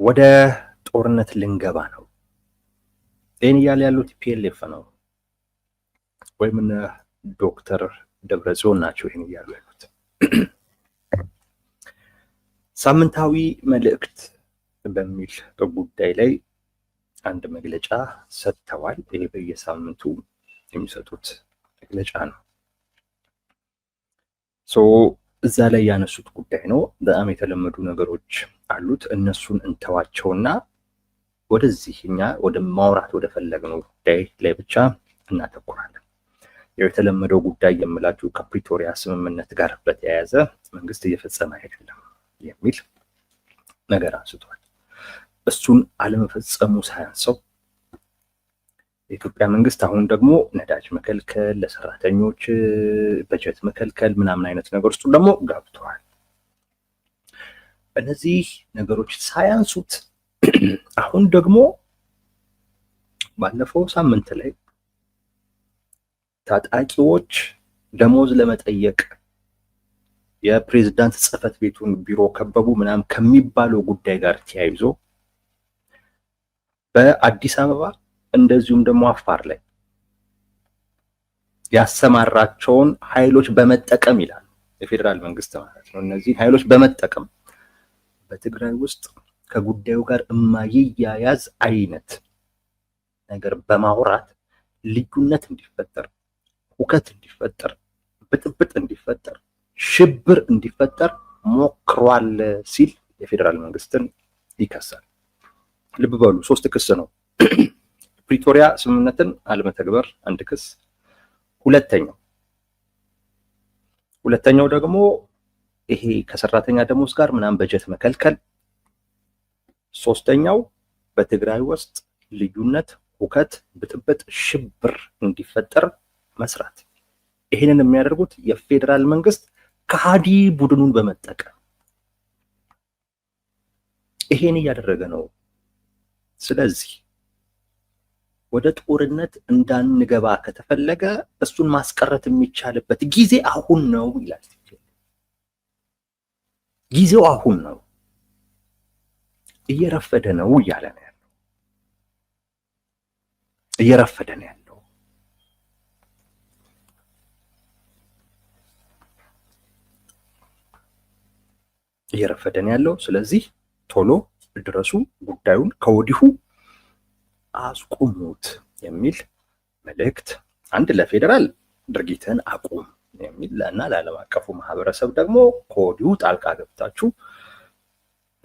ወደ ጦርነት ልንገባ ነው። ይህን እያለ ያሉት ፒኤልኤፍ ነው ወይም ዶክተር ደብረጽዮን ናቸው ይህን እያሉ ያሉት። ሳምንታዊ መልእክት በሚል ጉዳይ ላይ አንድ መግለጫ ሰጥተዋል። ይሄ በየሳምንቱ የሚሰጡት መግለጫ ነው። እዛ ላይ ያነሱት ጉዳይ ነው። በጣም የተለመዱ ነገሮች አሉት። እነሱን እንተዋቸውና ወደዚህ እኛ ወደ ማውራት ወደ ፈለግነው ጉዳይ ላይ ብቻ እናተኩራለን። የተለመደው ጉዳይ የምላችሁ ከፕሪቶሪያ ስምምነት ጋር በተያያዘ መንግስት እየፈጸመ አይደለም የሚል ነገር አንስቷል። እሱን አለመፈጸሙ ሳያንሰው የኢትዮጵያ መንግስት አሁን ደግሞ ነዳጅ መከልከል፣ ለሰራተኞች በጀት መከልከል ምናምን አይነት ነገር ውስጥ ደግሞ ገብተዋል። እነዚህ ነገሮች ሳያንሱት አሁን ደግሞ ባለፈው ሳምንት ላይ ታጣቂዎች ደሞዝ ለመጠየቅ የፕሬዝዳንት ጽህፈት ቤቱን ቢሮ ከበቡ ምናምን ከሚባለው ጉዳይ ጋር ተያይዞ በአዲስ አበባ እንደዚሁም ደግሞ አፋር ላይ ያሰማራቸውን ኃይሎች በመጠቀም ይላል የፌዴራል መንግስት ማለት ነው። እነዚህ ኃይሎች በመጠቀም በትግራይ ውስጥ ከጉዳዩ ጋር የማይያያዝ አይነት ነገር በማውራት ልዩነት እንዲፈጠር፣ ሁከት እንዲፈጠር፣ ብጥብጥ እንዲፈጠር፣ ሽብር እንዲፈጠር ሞክሯል ሲል የፌዴራል መንግስትን ይከሳል። ልብ በሉ 3 ክስ ነው። ፕሪቶሪያ ስምምነትን አለመተግበር አንድ ክስ፣ ሁለተኛው ደግሞ ይሄ ከሰራተኛ ደሞዝ ጋር ምናምን በጀት መከልከል፣ ሶስተኛው በትግራይ ውስጥ ልዩነት፣ ሁከት፣ ብጥብጥ፣ ሽብር እንዲፈጠር መስራት። ይሄንን የሚያደርጉት የፌዴራል መንግስት ከሃዲ ቡድኑን በመጠቀም ይሄን እያደረገ ነው። ስለዚህ ወደ ጦርነት እንዳንገባ ከተፈለገ እሱን ማስቀረት የሚቻልበት ጊዜ አሁን ነው ይላል። ጊዜው አሁን ነው፣ እየረፈደ ነው እያለ ነው ያለው። እየረፈደ ነው ያለው። እየረፈደ ነው ያለው። ስለዚህ ቶሎ ድረሱ፣ ጉዳዩን ከወዲሁ አስቁሙት የሚል መልእክት አንድ ለፌዴራል ድርጊትን አቁም የሚል እና ለዓለም አቀፉ ማህበረሰብ ደግሞ ከወዲሁ ጣልቃ ገብታችሁ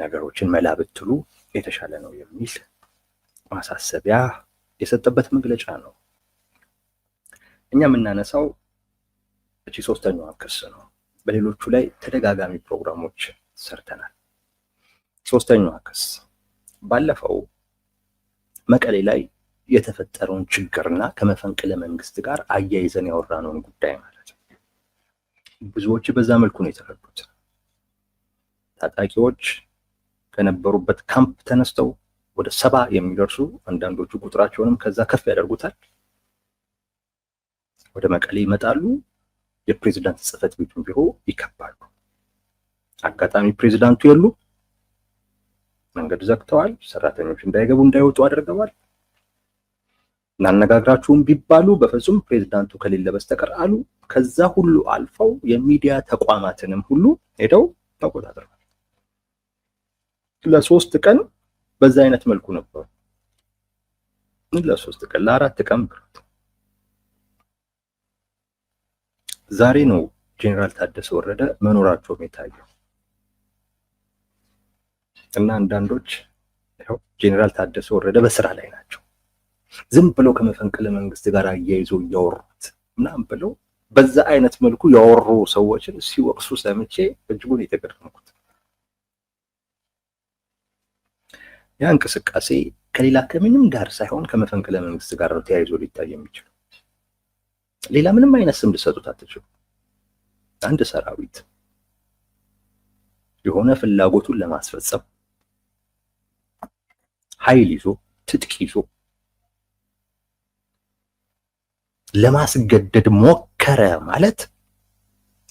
ነገሮችን መላ ብትሉ የተሻለ ነው የሚል ማሳሰቢያ የሰጠበት መግለጫ ነው። እኛ የምናነሳው እቺ 3ኛዋ ክስ ነው። በሌሎቹ ላይ ተደጋጋሚ ፕሮግራሞች ሰርተናል። 3ኛዋ ክስ ባለፈው መቀሌ ላይ የተፈጠረውን ችግርና ከመፈንቅለ መንግስት ጋር አያይዘን ያወራነውን ጉዳይ ማለት ነው። ብዙዎች በዛ መልኩ ነው የተረዱት። ታጣቂዎች ከነበሩበት ካምፕ ተነስተው ወደ 70 የሚደርሱ አንዳንዶቹ ቁጥራቸውንም ከዛ ከፍ ያደርጉታል፣ ወደ መቀሌ ይመጣሉ። የፕሬዝዳንት ጽህፈት ቤቱን ቢሮ ይከባሉ። አጋጣሚ ፕሬዝዳንቱ የሉ፣ መንገድ ዘግተዋል። ሰራተኞች እንዳይገቡ እንዳይወጡ አድርገዋል። እናነጋግራችሁም ቢባሉ በፍጹም ፕሬዝዳንቱ ከሌለ በስተቀር አሉ። ከዛ ሁሉ አልፈው የሚዲያ ተቋማትንም ሁሉ ሄደው ተቆጣጥረዋል። ለ3 ቀን በዛ አይነት መልኩ ነበር። ለ3 ቀን ለ4 ቀን ብሩት። ዛሬ ነው ጄኔራል ታደሰ ወረደ መኖራቸውም የታየው እና አንዳንዶች ያው ጄኔራል ታደሰ ወረደ በስራ ላይ ናቸው፣ ዝም ብለው ከመፈንቅለ መንግስት ጋር አያይዞ እያወሩት ምናምን ብለው በዛ አይነት መልኩ ያወሩ ሰዎችን ሲወቅሱ ሰምቼ እጅጉን የተገረምኩት። ያ እንቅስቃሴ ከሌላ ከምንም ጋር ሳይሆን ከመፈንቅለ መንግስት ጋር ነው ተያይዞ ሊታይ የሚችለው። ሌላ ምንም አይነት ስም ልሰጡት አትችሉ። አንድ ሰራዊት የሆነ ፍላጎቱን ለማስፈጸም ኃይል ይዞ ትጥቅ ይዞ ለማስገደድ ሞከረ ማለት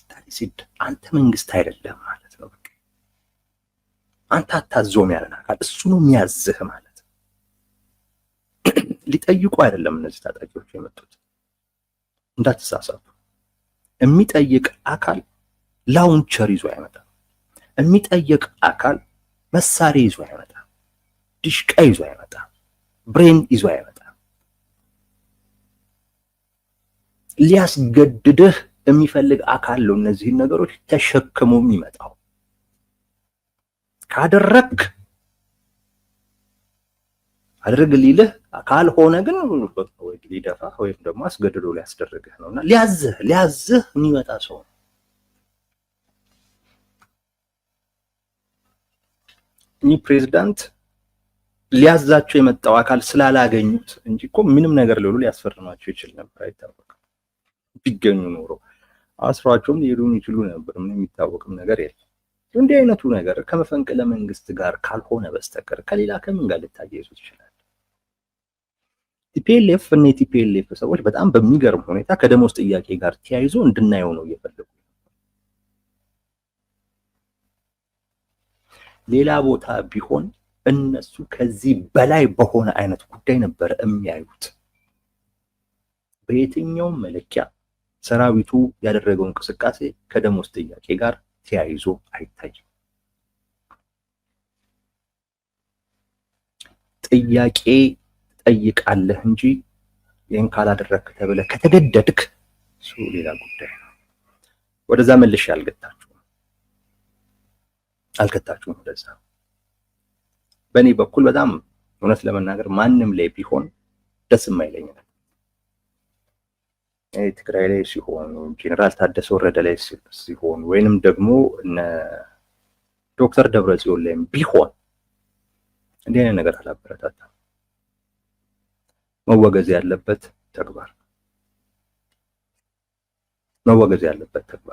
ታዲያ አንተ መንግስት አይደለም ማለት ነው። አንተ አታዘውም ያለን አካል እሱ ነው የሚያዝህ ማለት። ሊጠይቁ አይደለም እነዚህ ታጣቂዎች የመጡት፣ እንዳትሳሳቱ። የሚጠይቅ አካል ላውንቸር ይዞ አይመጣም። የሚጠይቅ አካል መሳሪያ ይዞ አይመጣም። ዲሽቃ ይዞ አይመጣም። ብሬን ይዞ አይመጣም። ሊያስገድድህ የሚፈልግ አካል ነው እነዚህን ነገሮች ተሸክሞ የሚመጣው። ካደረክ አድርግ ሊልህ አካል ሆነ ግን ወይ ሊደፋ ወይም ደግሞ አስገድዶ ሊያስደርግህ ነውና ሊያዝህ የሚመጣ ሰው ነው። ይህ ፕሬዝዳንት ሊያዛቸው የመጣው አካል ስላላገኙት እንጂ እኮ ምንም ነገር ሊሉ ሊያስፈርማቸው ይችል ነበር፣ አይታወቅም። ቢገኙ ኖሮ አስሯቸውም ሊሄዱ ይችሉ ነበር። ምንም የሚታወቅም ነገር የለም። እንዲህ አይነቱ ነገር ከመፈንቅለ መንግስት ጋር ካልሆነ በስተቀር ከሌላ ከምን ጋር ልታያይዙት ይችላል? ቲፒኤልኤፍ እና የቲፒኤልኤፍ ሰዎች በጣም በሚገርም ሁኔታ ከደሞዝ ጥያቄ ጋር ተያይዞ እንድናየው ነው እየፈለጉ። ሌላ ቦታ ቢሆን እነሱ ከዚህ በላይ በሆነ አይነት ጉዳይ ነበር የሚያዩት። በየትኛውም መለኪያ ሰራዊቱ ያደረገው እንቅስቃሴ ከደሞዝ ጥያቄ ጋር ተያይዞ አይታይም። ጥያቄ ጠይቃለህ እንጂ ይህን ካላደረክ ተብለህ ከተገደድክ እሱ ሌላ ጉዳይ ነው። ወደዛ መልሼ አልከታችሁም ወደዛ። በእኔ በኩል በጣም እውነት ለመናገር ማንም ላይ ቢሆን ደስ የማይለኝ ነው። ትግራይ ላይ ሲሆን ጄኔራል ታደሰ ወረደ ላይ ሲሆን ወይንም ደግሞ እነ ዶክተር ደብረጽዮን ላይም ቢሆን እንዲህ አይነት ነገር አላበረታታም። መወገዝ ያለበት ተግባር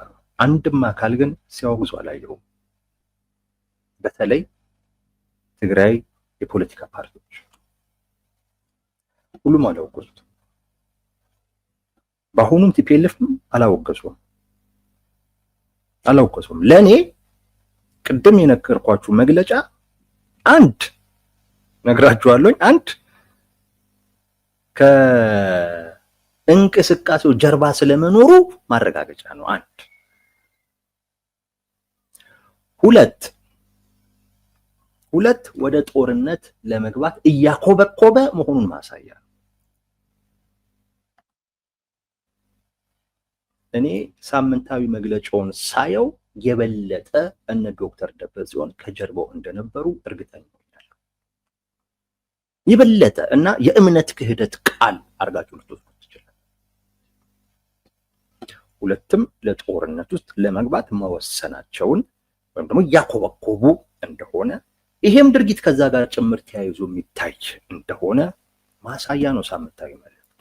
ነው። አንድም አካል ግን ሲያወግዙ አላየሁም። በተለይ ትግራይ የፖለቲካ ፓርቲዎች ሁሉም አላወገዙትም። በአሁኑም ቲፒኤልኤፍም አላወገዙም። ለኔ ቅድም የነገርኳችሁ መግለጫ አንድ ነግራችኋለሁኝ፣ አንድ ከእንቅስቃሴው ጀርባ ስለመኖሩ ማረጋገጫ ነው። አንድ ሁለት ወደ ጦርነት ለመግባት እያኮበኮበ መሆኑን ማሳያ ነው። እኔ ሳምንታዊ መግለጫውን ሳየው የበለጠ እነ ዶክተር ደብረጽዮን ከጀርባው እንደነበሩ እርግጠኛ ነኝ። የበለጠ እና የእምነት ክህደት ቃል አርጋችሁ ልትወስዱት ይችላል። ሁለትም ለጦርነት ውስጥ ለመግባት መወሰናቸውን ወይም ደግሞ ያኮበኮቡ እንደሆነ ይሄም ድርጊት ከዛ ጋር ጭምር ተያይዞ የሚታይ እንደሆነ ማሳያ ነው ሳምንታዊ መልእክቱ።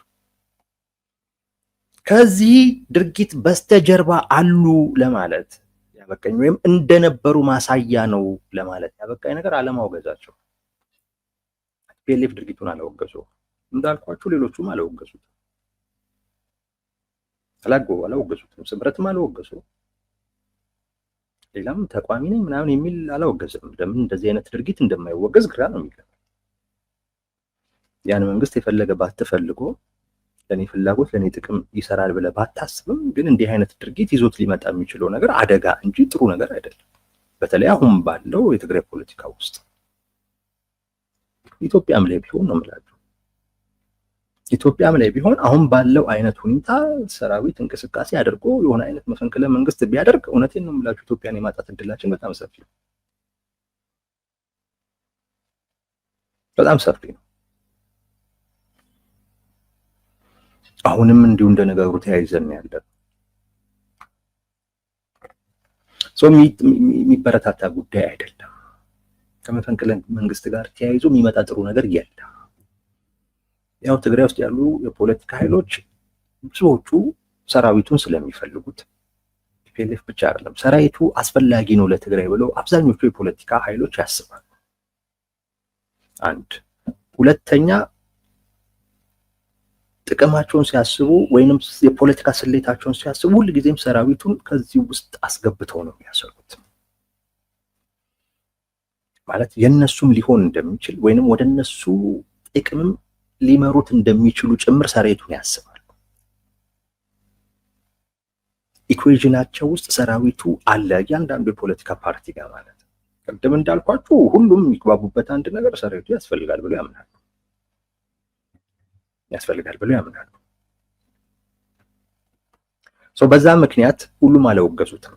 ከዚህ ድርጊት በስተጀርባ አሉ ለማለት ያበቃኝ ወይም እንደነበሩ ማሳያ ነው ለማለት ያበቃኝ ነገር አለማውገዛቸው። ቲፒኤልኤፍ ድርጊቱን አላወገዙም እንዳልኳችሁ፣ ሌሎቹም አላወገዙትም። ስምረትም አላወገዙም። ሌላም ተቋሚ ነኝ ምናምን የሚል አላወገዝም። ለምን እንደዚህ አይነት ድርጊት እንደማይወገዝ ግራ ነው የሚገባው። ያን መንግስት የፈለገ ባትፈልጎ ለኔ ፍላጎት ለኔ ጥቅም ይሰራል ብለህ ባታስብም ግን እንዲህ አይነት ድርጊት ይዞት ሊመጣ የሚችለው ነገር አደጋ እንጂ ጥሩ ነገር አይደለም። በተለይ አሁን ባለው የትግራይ ፖለቲካ ውስጥ ኢትዮጵያም ላይ ቢሆን ነው የምላችሁ። ኢትዮጵያም ላይ ቢሆን አሁን ባለው አይነት ሁኔታ ሰራዊት እንቅስቃሴ አድርጎ የሆነ አይነት መፈንቅለ መንግስት ቢያደርግ እውነቴን ነው የምላችሁ ኢትዮጵያን የማጣት እድላችን በጣም ሰፊ ነው። አሁንም እንዲሁ እንደነገሩ ተያይዘን ያለን የሚበረታታ ጉዳይ አይደለም። ከመፈንቅለ መንግስት ጋር ተያይዞ የሚመጣ ጥሩ ነገር የለም። ያው ትግራይ ውስጥ ያሉ የፖለቲካ ኃይሎች ብዙዎቹ ሰራዊቱን ስለሚፈልጉት ቲፒኤልኤፍ ብቻ አይደለም ሰራዊቱ አስፈላጊ ነው ለትግራይ ብለው አብዛኞቹ የፖለቲካ ኃይሎች ያስባሉ። አንድ ሁለተኛ ጥቅማቸውን ሲያስቡ ወይንም የፖለቲካ ስሌታቸውን ሲያስቡ ሁልጊዜም ሰራዊቱን ከዚህ ውስጥ አስገብተው ነው የሚያሰሩት። ማለት የነሱም ሊሆን እንደሚችል ወይንም ወደ እነሱ ጥቅምም ሊመሩት እንደሚችሉ ጭምር ሰራዊቱን ያስባሉ። ኢኩዌዥናቸው ውስጥ ሰራዊቱ አለ፣ እያንዳንዱ የፖለቲካ ፓርቲ ጋር ማለት ነው። ቅድም እንዳልኳችሁ ሁሉም የሚግባቡበት አንድ ነገር ሰራዊቱ ያስፈልጋል ብሎ ያምናሉ። በዛ ምክንያት ሁሉም አላወገዙትም።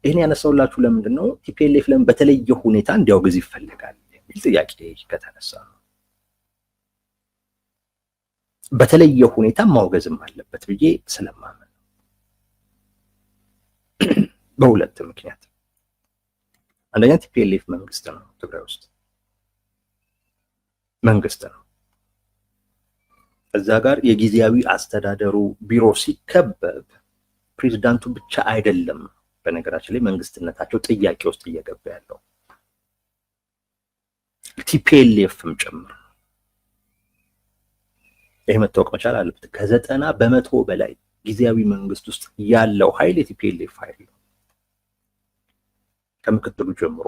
ይህን ያነሳውላችሁ ለምንድን ነው? ቲፒኤልኤፍ ለምን በተለየ ሁኔታ እንዲያወግዝ ይፈልጋል የሚል ጥያቄ ከተነሳ ነው። በተለየ ሁኔታ ማውገዝም አለበት ብዬ ስለማመን በሁለት ምክንያት። አንደኛ ቲፒኤልኤፍ መንግስት ነው፣ ትግራይ ውስጥ መንግስት ነው። እዛ ጋር የጊዜያዊ አስተዳደሩ ቢሮ ሲከበብ ፕሬዝዳንቱ ብቻ አይደለም በነገራችን ላይ መንግስትነታቸው ጥያቄ ውስጥ እየገባ ያለው ቲፒኤልኤፍም ጭምር። ይሄ መታወቅ መቻል አለበት። ከ90% በላይ ጊዜያዊ መንግስት ውስጥ ያለው ኃይል የቲፒኤልኤፍ ኃይል ነው፣ ከምክትሉ ጀምሮ።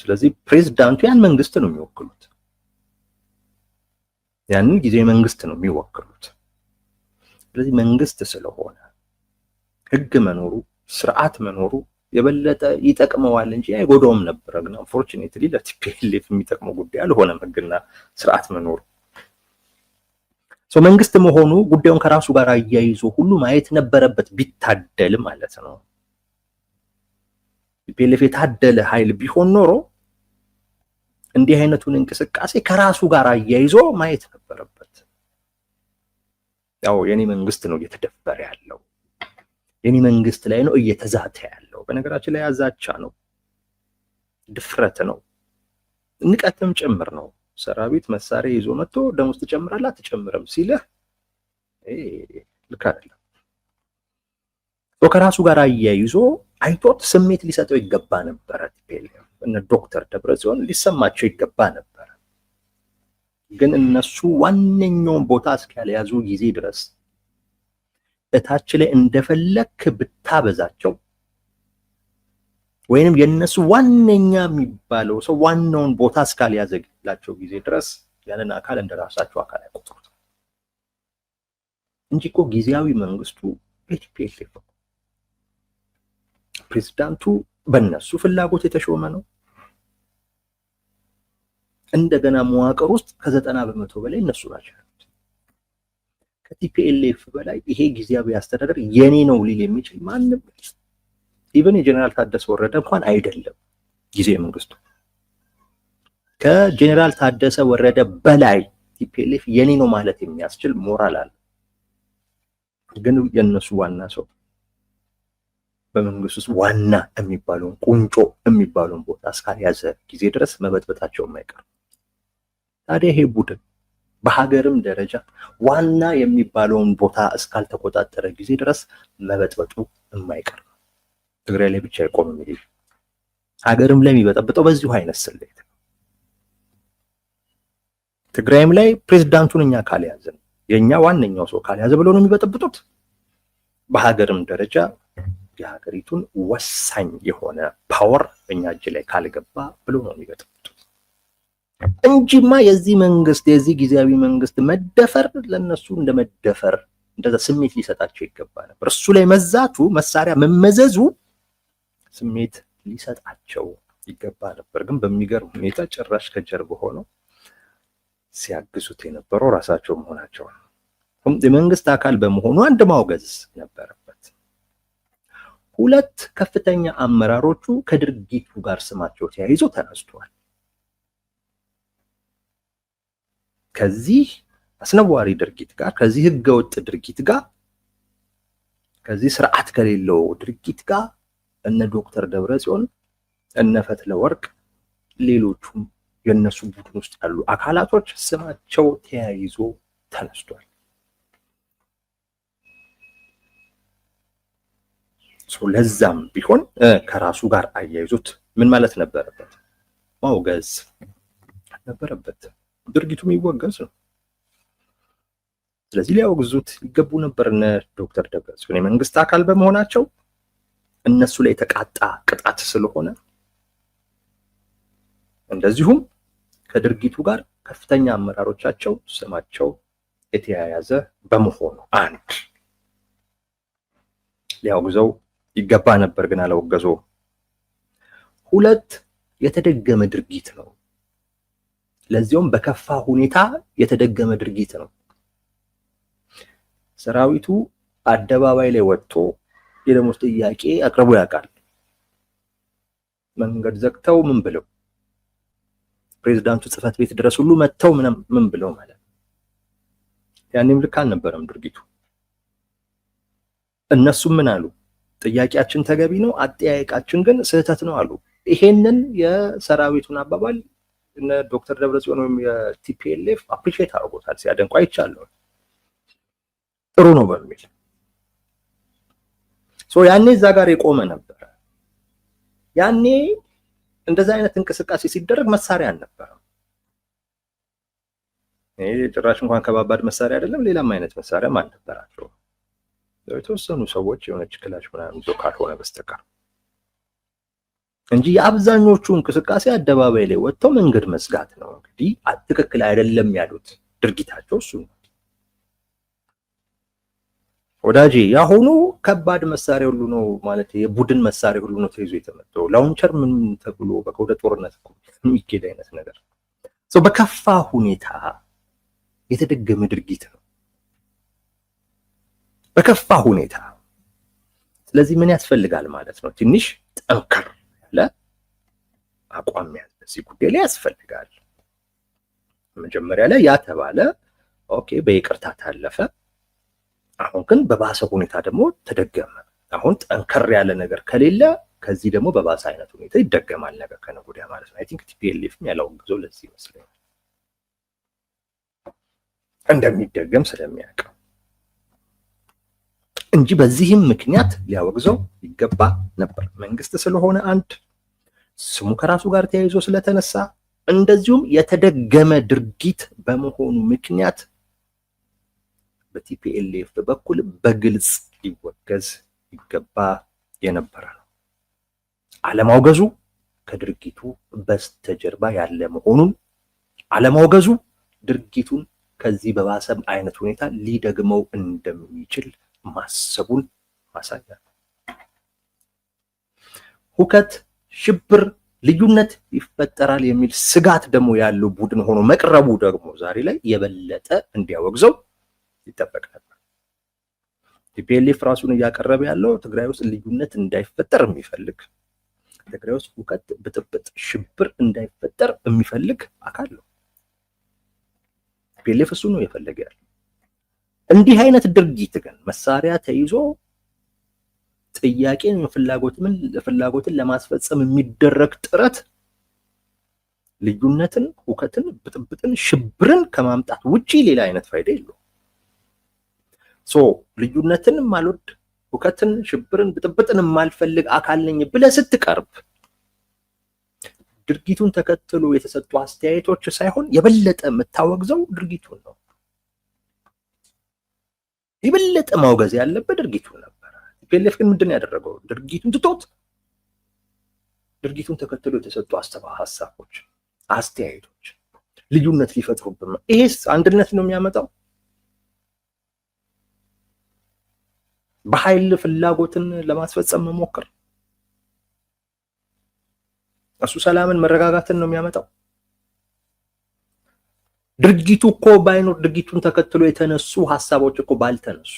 ስለዚህ ፕሬዝዳንቱ ያን መንግስት ነው የሚወክሉት፣ ያንን ጊዜያዊ መንግስት ነው የሚወክሉት። ስለዚህ መንግስት ስለሆነ ህግ መኖሩ ስርዓት መኖሩ የበለጠ ይጠቅመዋል እንጂ አይጎዳውም ነበር። ግን አንፎርቹኔትሊ ለቲፒኤልኤፍ የሚጠቅመው ጉዳይ አልሆነም ህግና ስርዓት መኖሩ። መንግስት መሆኑ ጉዳዩን ከራሱ ጋር አያይዞ ሁሉ ማየት ነበረበት፣ ቢታደል ማለት ነው። ቲፒኤልኤፍ የታደለ ኃይል ቢሆን ኖሮ እንዲህ አይነቱን እንቅስቃሴ ከራሱ ጋር አያይዞ ማየት ነበረበት። ያው የኔ መንግስት ነው እየተደፈረ ያለው፣ የኔ መንግስት ላይ ነው እየተዛተ ያለው። በነገራችን ላይ ያዛቻ ነው፣ ድፍረት ነው፣ ንቀትም ጭምር ነው። ሰራዊት መሳሪያ ይዞ መጥቶ ደሞዝ ትጨምራለህ አትጨምርም ሲልህ ልክ አይደለም። ከራሱ ጋር አያይዞ አይቶት ስሜት ሊሰጠው ይገባ ነበረ። ቲፒኤልኤፍ እነ ዶክተር ደብረጽዮን ሊሰማቸው ይገባ ነበረ። ግን እነሱ ዋነኛውን ቦታ እስካልያዙ ጊዜ ድረስ እታች ላይ እንደፈለክ ብታበዛቸው ወይንም የነሱ ዋነኛ የሚባለው ሰው ዋናውን ቦታ እስካልያዘላቸው ጊዜ ድረስ ያንን አካል እንደራሳቸው አካል አይቆጥሩት እንጂ እኮ ጊዜያዊ መንግስቱ ቲፒኤልኤፍ ነው። ፕሬዝዳንቱ በእነሱ ፍላጎት የተሾመ ነው። እንደገና መዋቅር ውስጥ ከ90% በላይ እነሱ ናቸው። ከቲፒኤልኤፍ በላይ ይሄ ጊዜያዊ አስተዳደር የኔ ነው ሊል የሚችል ማንም ኢቨን የጀነራል ታደሰ ወረደ እንኳን አይደለም። ጊዜያዊ መንግስቱ ከጀነራል ታደሰ ወረደ በላይ ቲፒኤልኤፍ የኔ ነው ማለት የሚያስችል ሞራል አለ። ግን የነሱ ዋና ሰው በመንግስት ውስጥ ዋና የሚባለውን ቁንጮ የሚባለውን ቦታ እስካልያዘ ጊዜ ድረስ መበጥበጣቸው የማይቀር። ታዲያ ይሄ ቡድን በሀገርም ደረጃ ዋና የሚባለውን ቦታ እስካልተቆጣጠረ ጊዜ ድረስ መበጥበጡ የማይቀር። ትግራይ ላይ ብቻ አይቆምም። ይሄ ሀገርም ላይ የሚበጠብጠው በዚሁ አይነት ስሌት። ትግራይም ላይ ፕሬዝዳንቱን እኛ ካልያዝን የኛ ዋነኛው ሰው ካልያዘ ብለው ነው የሚበጠብጡት። በሀገርም ደረጃ የሀገሪቱን ወሳኝ የሆነ ፓወር በእኛ እጅ ላይ ካልገባ ብለው ነው የሚበጠብጡት እንጂማ የዚህ መንግስት የዚህ ጊዜያዊ መንግስት መደፈር ለነሱ እንደመደፈር እንደዛ ስሜት ሊሰጣቸው ይገባ ነበር። እሱ ላይ መዛቱ መሳሪያ መመዘዙ ስሜት ሊሰጣቸው ይገባ ነበር። ግን በሚገርም ሁኔታ ጭራሽ ከጀርባ ሆነው ሲያግሱት የነበረው ራሳቸው መሆናቸው ነው። የመንግስት አካል በመሆኑ አንድ ማውገዝ ነበረበት። ሁለት ከፍተኛ አመራሮቹ ከድርጊቱ ጋር ስማቸው ተያይዞ ተነስተዋል። ከዚህ አስነዋሪ ድርጊት ጋር፣ ከዚህ ህገወጥ ድርጊት ጋር፣ ከዚህ ስርዓት ከሌለው ድርጊት ጋር እነ ዶክተር ደብረጽዮን እነ ፈትለወርቅ ሌሎቹም የነሱ ቡድን ውስጥ ያሉ አካላቶች ስማቸው ተያይዞ ተነስቷል። ለዛም ቢሆን ከራሱ ጋር አያይዞት ምን ማለት ነበረበት? ማውገዝ ነበረበት። ድርጊቱ የሚወገዝ ነው። ስለዚህ ሊያወግዙት ይገቡ ነበር። እነ ዶክተር ደብረጽዮን የመንግስት አካል በመሆናቸው እነሱ ላይ የተቃጣ ቅጣት ስለሆነ እንደዚሁም ከድርጊቱ ጋር ከፍተኛ አመራሮቻቸው ስማቸው የተያያዘ በመሆኑ አንድ ሊያወግዘው ይገባ ነበር፣ ግን አላወገዘውም። ሁለት የተደገመ ድርጊት ነው፣ ለዚያውም በከፋ ሁኔታ የተደገመ ድርጊት ነው። ሰራዊቱ አደባባይ ላይ ወጥቶ የደሞዝ ጥያቄ አቅርቦ ያውቃል። መንገድ ዘግተው ምን ብለው ፕሬዝዳንቱ ጽህፈት ቤት ድረስ ሁሉ መጥተው ምን ብለው ማለት ያኔም ልክ አልነበረም ድርጊቱ። እነሱም ምን አሉ? ጥያቄያችን ተገቢ ነው፣ አጠያየቃችን ግን ስህተት ነው አሉ። ይሄንን የሰራዊቱን አባባል እነ ዶክተር ደብረጽዮን ወይም የቲፒኤልኤፍ አፕሪሺየት አድርጎታል፣ ሲያደንቁ አይቻለሁ። ጥሩ ነው በሚል ያኔ እዛ ጋር የቆመ ነበር። ያኔ እንደዛ አይነት እንቅስቃሴ ሲደረግ መሳሪያ አልነበረም። ጭራሽ እንኳን ከባባድ መሳሪያ አይደለም ሌላም አይነት መሳሪያም አልነበራቸው። የተወሰኑ ሰዎች የሆነች ክላሽ ምናምን ይዞ ካልሆነ በስተቀር እንጂ የአብዛኞቹ እንቅስቃሴ አደባባይ ላይ ወጥተው መንገድ መዝጋት ነው። እንግዲህ ትክክል አይደለም ያሉት ድርጊታቸው እሱ ነው። ወዳጄ ያሁኑ ከባድ መሳሪያ ሁሉ ነው ማለት የቡድን መሳሪያ ሁሉ ነው ተይዞ የተመጣው። ላውንቸር ምን ተብሎ በቃ ወደ ጦርነት የሚኬድ አይነት ነገር በከፋ ሁኔታ የተደገመ ድርጊት ነው፣ በከፋ ሁኔታ። ስለዚህ ምን ያስፈልጋል ማለት ነው? ትንሽ ጠንከር ያለ አቋም ያለ እዚህ ጉዳይ ላይ ያስፈልጋል። መጀመሪያ ላይ ያ ተባለ፣ ኦኬ በይቅርታ ታለፈ። አሁን ግን በባሰ ሁኔታ ደግሞ ተደገመ። አሁን ጠንከር ያለ ነገር ከሌለ ከዚህ ደግሞ በባሰ አይነት ሁኔታ ይደገማል ነገር ከነገ ወዲያ ማለት ነው። አይ ቲንክ ቲፒኤልኤፍ ያላወገዘው ለዚህ ይመስለኛል፣ እንደሚደገም ስለሚያውቅ እንጂ በዚህም ምክንያት ሊያወግዘው ይገባ ነበር። መንግስት ስለሆነ አንድ ስሙ ከራሱ ጋር ተያይዞ ስለተነሳ እንደዚሁም የተደገመ ድርጊት በመሆኑ ምክንያት በቲፒኤልኤፍ በኩል በግልጽ ሊወገዝ ይገባ የነበረ ነው። አለማውገዙ ከድርጊቱ በስተጀርባ ያለ መሆኑን፣ አለማውገዙ ድርጊቱን ከዚህ በባሰ አይነት ሁኔታ ሊደግመው እንደሚችል ማሰቡን ማሳያ ነው። ሁከት፣ ሽብር፣ ልዩነት ይፈጠራል የሚል ስጋት ደግሞ ያለው ቡድን ሆኖ መቅረቡ ደግሞ ዛሬ ላይ የበለጠ እንዲያወግዘው ይጠበቅ ነበር። ቲፒኤልኤፍ ራሱን እያቀረበ ያለው ትግራይ ውስጥ ልዩነት እንዳይፈጠር የሚፈልግ፣ ትግራይ ውስጥ ሁከት፣ ብጥብጥ፣ ሽብር እንዳይፈጠር የሚፈልግ አካል ነው። ቲፒኤልኤፍ እሱ ነው የፈለገ ያለው። እንዲህ አይነት ድርጊት ግን መሳሪያ ተይዞ ጥያቄን ፍላጎትን ለማስፈጸም የሚደረግ ጥረት ልዩነትን፣ ሁከትን፣ ብጥብጥን፣ ሽብርን ከማምጣት ውጪ ሌላ አይነት ፋይዳ የለውም። ልዩነትን ማልወድ፣ ሁከትን፣ ሽብርን፣ ብጥብጥን ማልፈልግ አካል ነኝ ብለህ ስትቀርብ ድርጊቱን ተከትሎ የተሰጡ አስተያየቶች ሳይሆን የበለጠ የምታወግዘው ድርጊቱን ነው። የበለጠ ማውገዝ ያለበት ድርጊቱን ነበር። ቲፒኤልኤፍ ግን ምንድን ነው ያደረገው? ድርጊቱን ትቶት ድርጊቱን ተከትሎ የተሰጡ ሀሳቦች፣ አስተያየቶች ልዩነት ሊፈጥሩብን ነው። ይሄስ አንድነት ነው የሚያመጣው? በኃይል ፍላጎትን ለማስፈጸም መሞከር እሱ ሰላምን መረጋጋትን ነው የሚያመጣው? ድርጊቱ እኮ ባይኖር ድርጊቱን ተከትሎ የተነሱ ሀሳቦች እኮ ባልተነሱ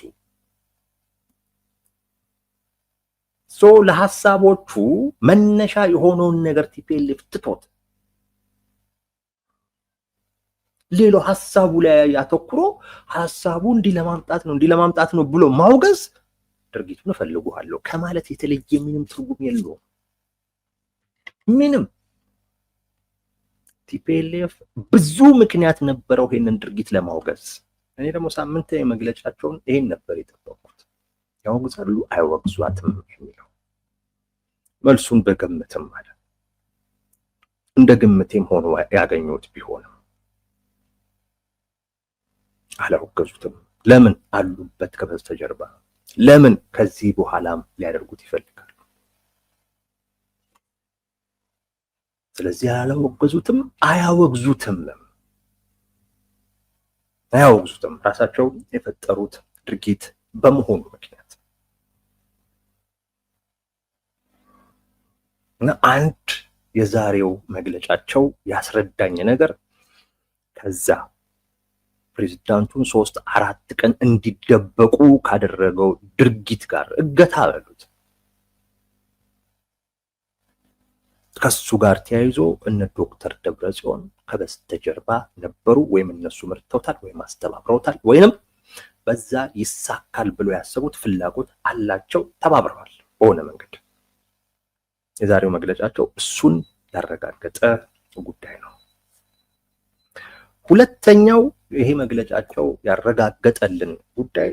ለሀሳቦቹ መነሻ የሆነውን ነገር ቲፒኤልኤፍ ትቶት ሌላው ሀሳቡ ላይ ያተኩሮ ሀሳቡ እንዲህ ለማምጣት ነው ብሎ ማውገዝ ድርጊቱን እፈልገዋለሁ ከማለት የተለየ ምንም ትርጉም የለውም። ምንም። ቲፒኤልኤፍ ብዙ ምክንያት ነበረው ይሄንን ድርጊት ለማውገዝ። እኔ ደግሞ ሳምንታዊ መግለጫቸውን ይሄን ነበር የጠበቁት። ያወግዛሉ አይወግዟትም የሚለው መልሱን በግምትም ማለት እንደ ግምቴም ሆኖ ያገኙት ቢሆንም አላወገዙትም። ለምን አሉበት ከበስተጀርባ? ለምን ከዚህ በኋላም ሊያደርጉት ይፈልጋሉ? ስለዚህ አላወገዙትም፣ አያወግዙትም። አያወግዙትም ራሳቸው የፈጠሩት ድርጊት በመሆኑ ምክንያት። እና አንድ የዛሬው መግለጫቸው ያስረዳኝ ነገር ከዛ ፕሬዝዳንቱን 3-4 ቀን እንዲደበቁ ካደረገው ድርጊት ጋር እገታ በሉት ከሱ ጋር ተያይዞ እነ ዶክተር ደብረጽዮን ከበስተጀርባ ነበሩ፣ ወይም እነሱ መርተውታል ወይም አስተባብረውታል፣ ወይንም በዛ ይሳካል ብሎ ያሰቡት ፍላጎት አላቸው፣ ተባብረዋል በሆነ መንገድ። የዛሬው መግለጫቸው እሱን ያረጋገጠ ጉዳይ ነው። ሁለተኛው ይሄ መግለጫቸው ያረጋገጠልን ጉዳይ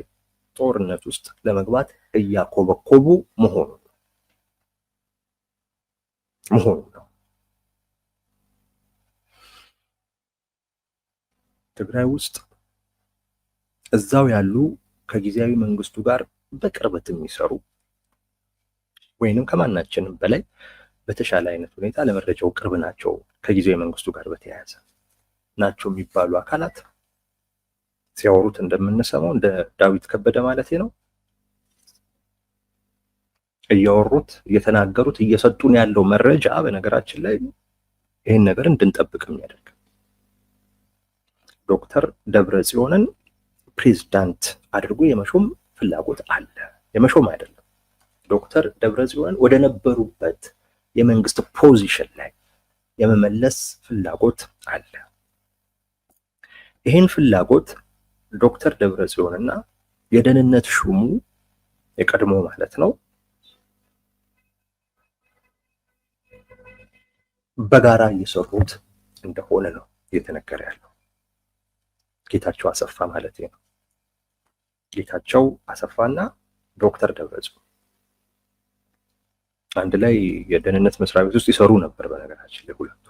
ጦርነት ውስጥ ለመግባት እያኮበኮቡ መሆኑ ነው። ትግራይ ውስጥ እዛው ያሉ ከጊዜያዊ መንግስቱ ጋር በቅርበት የሚሰሩ ወይንም ከማናችንም በላይ በተሻለ አይነት ሁኔታ ለመረጃው ቅርብ ናቸው ከጊዜያዊ መንግስቱ ጋር በተያያዘ ናቸው የሚባሉ አካላት ሲያወሩት እንደምንሰማው እንደ ዳዊት ከበደ ማለት ነው እያወሩት እየተናገሩት እየሰጡን ያለው መረጃ በነገራችን ላይ ይሄን ነገር እንድንጠብቅ የሚያደርግ ዶክተር ደብረጽዮንን ፕሬዝዳንት አድርጎ የመሾም ፍላጎት አለ። የመሾም አይደለም፣ ዶክተር ደብረጽዮንን ወደ ነበሩበት የመንግስት ፖዚሽን ላይ የመመለስ ፍላጎት አለ። ይሄን ፍላጎት ዶክተር ደብረጽዮንና የደህንነት ሹሙ የቀድሞ ማለት ነው በጋራ እየሰሩት እንደሆነ ነው እየተነገረ ያለው። ጌታቸው አሰፋ ማለት ነው። ጌታቸው አሰፋና ዶክተር ደብረጽዮን አንድ ላይ የደህንነት መስሪያ ቤት ውስጥ ይሰሩ ነበር። በነገራችን ላይ ሁለቱ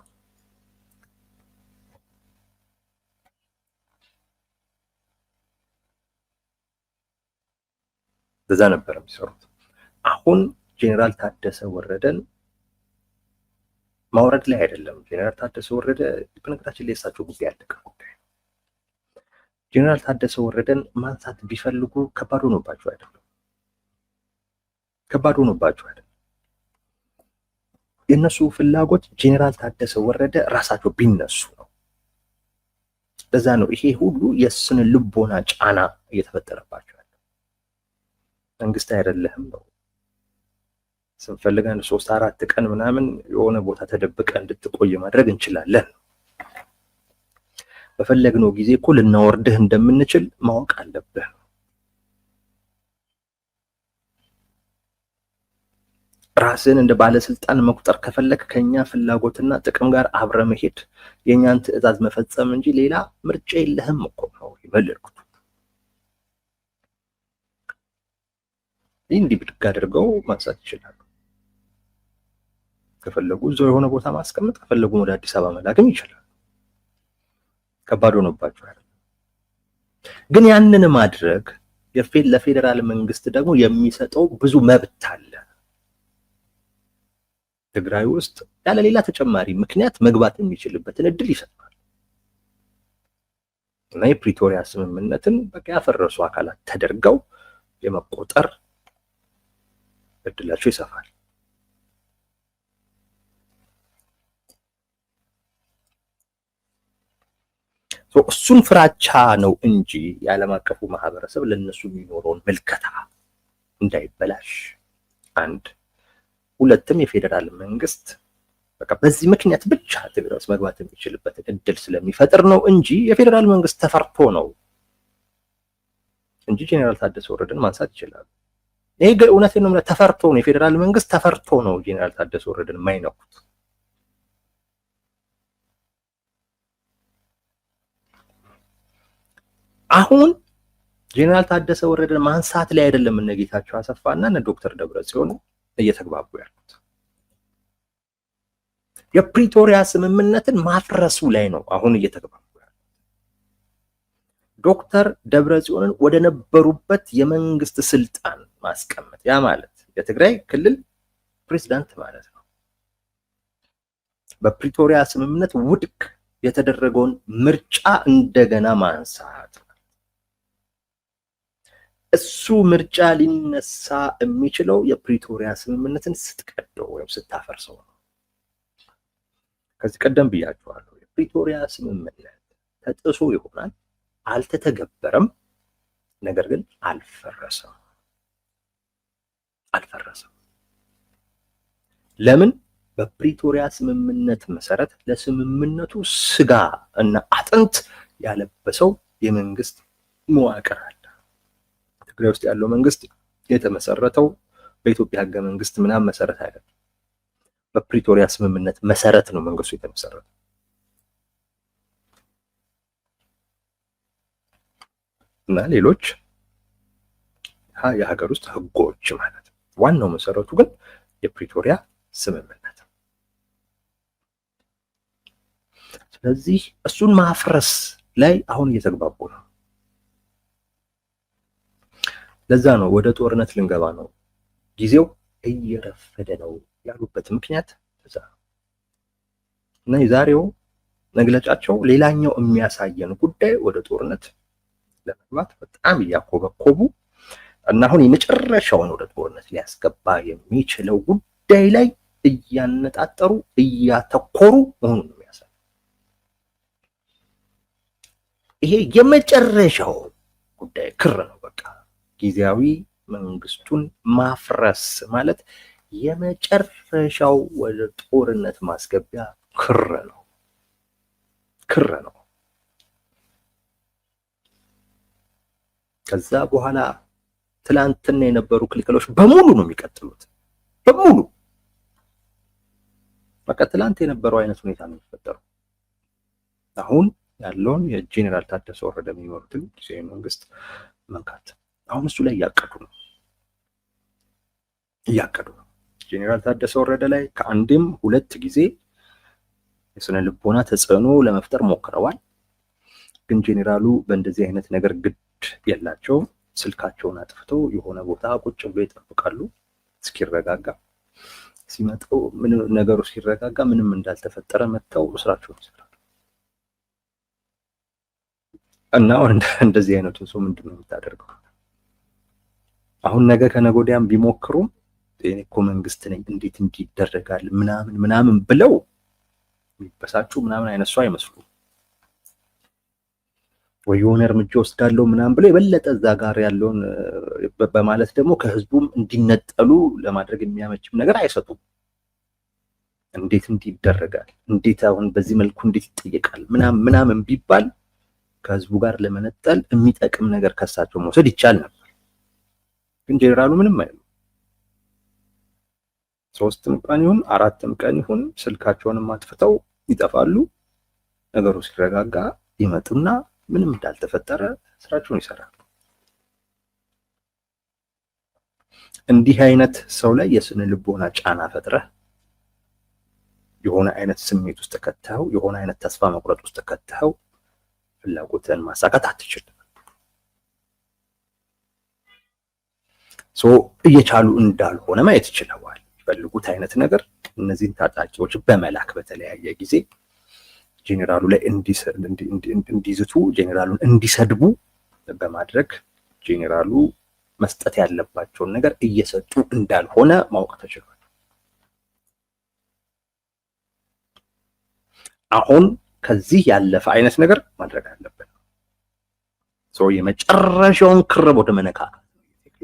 በዛ ነበር የሚሰሩት። አሁን ጄኔራል ታደሰ ወረደን ማውረድ ላይ አይደለም። ጄኔራል ታደሰ ወረደ በነገራችን ላይ የሳቸው ጉዳይ ያለቀ ጉዳይ ነው። ጄኔራል ታደሰ ወረደን ማንሳት ቢፈልጉ ከባድ ሆኖባቸው አይደለም፣ ከባድ ሆኖባቸው አይደለም። የነሱ ፍላጎት ጄኔራል ታደሰ ወረደ ራሳቸው ቢነሱ ነው። ለዛ ነው ይሄ ሁሉ የስነ ልቦና ጫና እየተፈጠረባቸው ያለው። መንግስት አይደለህም ነው ስንፈልገን 3-4 ቀን ምናምን የሆነ ቦታ ተደብቀ እንድትቆይ ማድረግ እንችላለን። በፈለግነው ጊዜ እኮ ልናወርድህ እንደምንችል ማወቅ አለብህ። ራስን እንደ ባለስልጣን መቁጠር ከፈለክ ከኛ ፍላጎትና ጥቅም ጋር አብረ መሄድ፣ የኛን ትዕዛዝ መፈጸም እንጂ ሌላ ምርጫ የለህም እኮ ነው ይመልኩት። እንዲህ ብድግ አድርገው ማንሳት ይችላሉ። ከፈለጉ እዛው የሆነ ቦታ ማስቀመጥ፣ ከፈለጉ ወደ አዲስ አበባ መላክም ይችላል። ከባድ ሆኖባቸዋል። ግን ያንን ማድረግ ለፌደራል መንግስት ደግሞ የሚሰጠው ብዙ መብት አለ። ትግራይ ውስጥ ያለ ሌላ ተጨማሪ ምክንያት መግባት የሚችልበትን እድል ይሰጣል። እና የፕሪቶሪያ ስምምነትን በቃ ያፈረሱ አካላት ተደርገው የመቆጠር እድላቸው ይሰፋል። እሱን ፍራቻ ነው እንጂ የዓለም አቀፉ ማህበረሰብ ለነሱ የሚኖረውን ምልከታ እንዳይበላሽ፣ አንድ ሁለትም የፌደራል መንግስት በቃ በዚህ ምክንያት ብቻ ትግራይ ውስጥ መግባት የሚችልበትን እድል ስለሚፈጥር ነው እንጂ የፌደራል መንግስት ተፈርቶ ነው እንጂ ጄኔራል ታደሰ ወረደን ማንሳት ይችላል። ይሄ እውነቴን ነው፣ ተፈርቶ ነው። የፌደራል መንግስት ተፈርቶ ነው ጄኔራል ታደሰ ወረደን የማይነኩት። አሁን ጄኔራል ታደሰ ወረደን ማንሳት ላይ አይደለም እነ ጌታቸው አሰፋና እነ ዶክተር ደብረጽዮን እየተግባቡ ያሉት፣ የፕሪቶሪያ ስምምነትን ማፍረሱ ላይ ነው አሁን እየተግባቡ ያሉት። ዶክተር ደብረጽዮንን ወደ ነበሩበት የመንግስት ስልጣን ማስቀመጥ፣ ያ ማለት የትግራይ ክልል ፕሬዝዳንት ማለት ነው። በፕሪቶሪያ ስምምነት ውድቅ የተደረገውን ምርጫ እንደገና ማንሳት። እሱ ምርጫ ሊነሳ የሚችለው የፕሪቶሪያ ስምምነትን ስትቀደው ወይም ስታፈርሰው ነው። ከዚህ ቀደም ብያችኋለሁ። የፕሪቶሪያ ስምምነት ተጥሶ ይሆናል፣ አልተተገበረም፣ ነገር ግን አልፈረሰም። ለምን? በፕሪቶሪያ ስምምነት መሰረት ለስምምነቱ ስጋ እና አጥንት ያለበሰው የመንግስት መዋቅር አለ። ትግራይ ውስጥ ያለው መንግስት የተመሰረተው በኢትዮጵያ ህገ መንግስት ምናምን መሰረት አይደለም። በፕሪቶሪያ ስምምነት መሰረት ነው መንግስቱ የተመሰረተው። እና ሌሎች የሀገር ውስጥ ህጎች ማለት ነው። ዋናው መሰረቱ ግን የፕሪቶሪያ ስምምነት። ስለዚህ እሱን ማፍረስ ላይ አሁን እየተግባቡ ነው። ለዛ ነው ወደ ጦርነት ልንገባ ነው፣ ጊዜው እየረፈደ ነው ያሉበት ምክንያት እዛ ነው። እና የዛሬው መግለጫቸው ሌላኛው የሚያሳየን ጉዳይ ወደ ጦርነት ለመግባት በጣም እያኮበኮቡ እና አሁን የመጨረሻውን ወደ ጦርነት ሊያስገባ የሚችለው ጉዳይ ላይ እያነጣጠሩ እያተኮሩ መሆኑን ነው የሚያሳየው። ይሄ የመጨረሻው ጉዳይ ክር ነው። በቃ ጊዜያዊ መንግስቱን ማፍረስ ማለት የመጨረሻው ወደ ጦርነት ማስገቢያ ክር ነው። ከዛ በኋላ ትላንትና የነበሩ ክልከሎች በሙሉ ነው የሚቀጥሉት። በሙሉ በቃ ትላንት የነበረው አይነት ሁኔታ ነው የሚፈጠረው። አሁን ያለውን የጄኔራል ታደሰ ወረደ የሚመሩትን ጊዜያዊ መንግስት መንካት አሁን እሱ ላይ እያቀዱ ነው። ጄኔራል ታደሰ ወረደ ላይ ከአንድም ሁለት ጊዜ የስነ ልቦና ተጽዕኖ ለመፍጠር ሞክረዋል። ግን ጄኔራሉ በእንደዚህ አይነት ነገር ግድ የላቸውም። ስልካቸውን አጥፍተው የሆነ ቦታ ቁጭ ብሎ ይጠብቃሉ እስኪረጋጋ። ሲመጣው ነገሩ ሲረጋጋ ምንም እንዳልተፈጠረ መተው ስራቸውን ይሰራሉ። እና እንደዚህ አይነቱን ሰው ምንድነው የምታደርገው? አሁን ነገ ከነገ ወዲያም ቢሞክሩም እኔ እኮ መንግስት ነኝ እንዴት እንዲደረጋል ምናምን ብለው የሚበሳጩ ምናምን አይነት ሰው አይመስሉም። ወይ የሆነ እርምጃ ወስዳለው ምናምን ብለው የበለጠ እዛ ጋር ያለውን በማለት ደግሞ ከህዝቡም እንዲነጠሉ ለማድረግ የሚያመችም ነገር አይሰጡም። እንዴት እንዲደረጋል፣ እንዴት አሁን በዚህ መልኩ እንዴት ይጠየቃል ምናምን ቢባል ከህዝቡ ጋር ለመነጠል የሚጠቅም ነገር ከሳቸው መውሰድ ይቻል ነበር። ግን ጄኔራሉ ምንም አይሉ። 3 ቀን ይሁን 4 ቀን ይሁን ስልካቸውንም አጥፍተው ይጠፋሉ። ነገሩ ሲረጋጋ ይመጡና ምንም እንዳልተፈጠረ ስራቸውን ይሰራሉ። እንዲህ አይነት ሰው ላይ የስነ ልቦና ጫና ፈጥረህ የሆነ አይነት ስሜት ውስጥ ከተኸው የሆነ አይነት ተስፋ መቁረጥ ውስጥ ከተኸው ፍላጎትን ማሳካት አትችልም። እየቻሉ እንዳልሆነ ማየት ይችላል። ይፈልጉት አይነት ነገር እነዚህን ታጣቂዎች በመላክ በተለያየ ጊዜ ጄኔራሉ ላይ እንዲዝቱ ጄኔራሉን እንዲሰድቡ በማድረግ ጄኔራሉ መስጠት ያለባቸውን ነገር እየሰጡ እንዳልሆነ ማወቅ ተችሏል። አሁን ከዚህ ያለፈ አይነት ነገር ማድረግ አለብን። የመጨረሻውን ክር ወደ መነካካት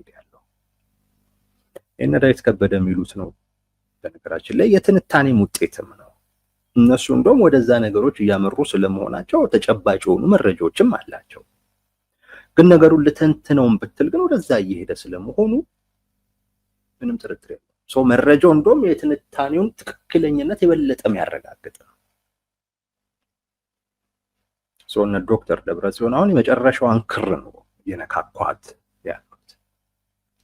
ያለው እነ ዳዊት ከበደ የሚሉት ነው። በነገራችን ላይ የትንታኔም ውጤትም ነው። እነሱ እንደውም ወደዛ ነገሮች እያመሩ ስለመሆናቸው ተጨባጭ የሆኑ መረጃዎችም አላቸው። ግን ነገሩን ልተንትነውን ብትል ግን ወደዛ እየሄደ ስለመሆኑ ምንም ጥርጥር የለውም። መረጃው እንደውም የትንታኔውን ትክክለኝነት የበለጠ የሚያረጋግጥ ነው። እነ ዶክተር ደብረጽዮን አሁን የመጨረሻዋን ክር ነው የነካኳት ያሉት፣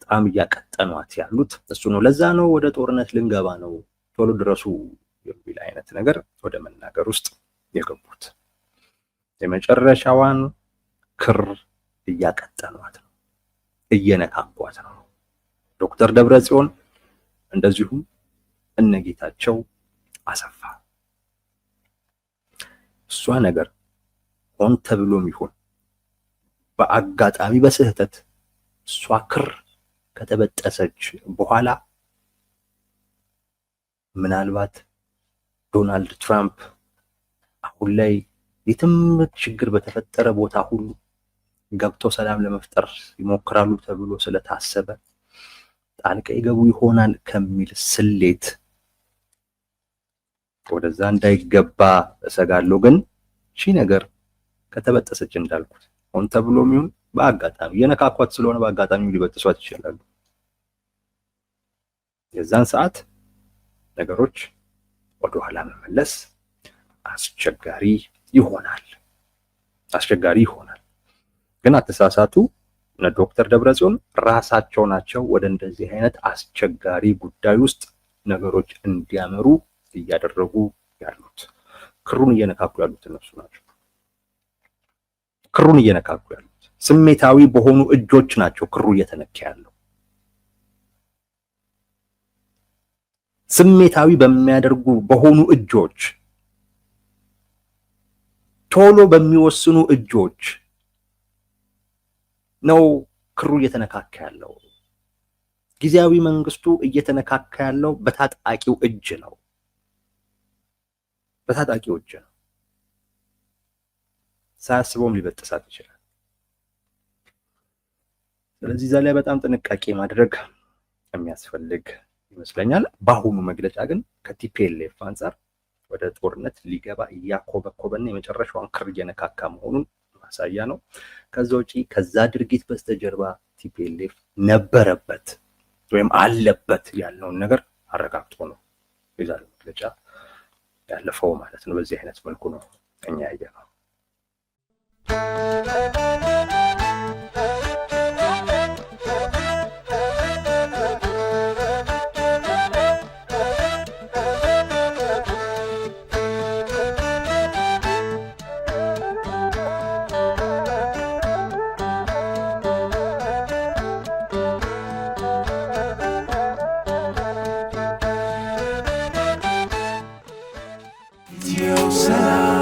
በጣም እያቀጠኗት ያሉት እሱ ነው። ለዛ ነው ወደ ጦርነት ልንገባ ነው ቶሎ ድረሱ የሚል አይነት ነገር ወደ መናገር ውስጥ የገቡት። የመጨረሻዋን ክር እያቀጠኗት ነው፣ እየነካኳት ነው። ዶክተር ደብረጽዮን እንደዚሁም እነ ጌታቸው አሰፋ። እሷ ነገር ሆን ተብሎም ይሁን በአጋጣሚ በስህተት እሷ ክር ከተበጠሰች በኋላ ምናልባት ዶናልድ ትራምፕ አሁን ላይ የትም ችግር በተፈጠረ ቦታ ሁሉ ገብተው ሰላም ለመፍጠር ይሞክራሉ ተብሎ ስለታሰበ ጣልቃ ይገቡ ይሆናል ከሚል ስሌት ወደዛ እንዳይገባ እሰጋለሁ። ግን ሺ ነገር ከተበጠሰች እንዳልኩት ሆን ተብሎም ይሁን በአጋጣሚ የነካኳት ስለሆነ በአጋጣሚ ሊበጥሷት ይችላሉ። የዛን ሰዓት ነገሮች ወደ ኋላ መመለስ አስቸጋሪ ይሆናል። ግን አተሳሳቱ እነ ዶክተር ደብረጽዮን ራሳቸው ናቸው ወደ እንደዚህ አይነት አስቸጋሪ ጉዳይ ውስጥ ነገሮች እንዲያመሩ እያደረጉ ያሉት። ክሩን እየነካኩ ያሉት እነሱ ናቸው። ክሩን እየነካኩ ያሉት ስሜታዊ በሆኑ እጆች ናቸው ክሩ እየተነካ ያለው። ስሜታዊ በሚያደርጉ በሆኑ እጆች፣ ቶሎ በሚወስኑ እጆች ነው ክሩ እየተነካካ ያለው። ጊዜያዊ መንግስቱ እየተነካካ ያለው በታጣቂው እጅ ነው። ሳያስበውም ሊበጥሳት ይችላል። ስለዚህ እዛ ላይ በጣም ጥንቃቄ ማድረግ የሚያስፈልግ ይመስለኛል። በአሁኑ መግለጫ ግን ከቲፒኤልኤፍ አንጻር ወደ ጦርነት ሊገባ እያኮበኮበና የመጨረሻውን ክር እየነካካ መሆኑን ማሳያ ነው። ከዛ ውጪ ከዛ ድርጊት በስተጀርባ ቲፒኤልኤፍ ነበረበት ወይም አለበት ያለውን ነገር አረጋግጦ ነው የዛሬው መግለጫ ያለፈው ማለት ነው። በዚህ አይነት መልኩ ነው እኛ ያየነው። Salam.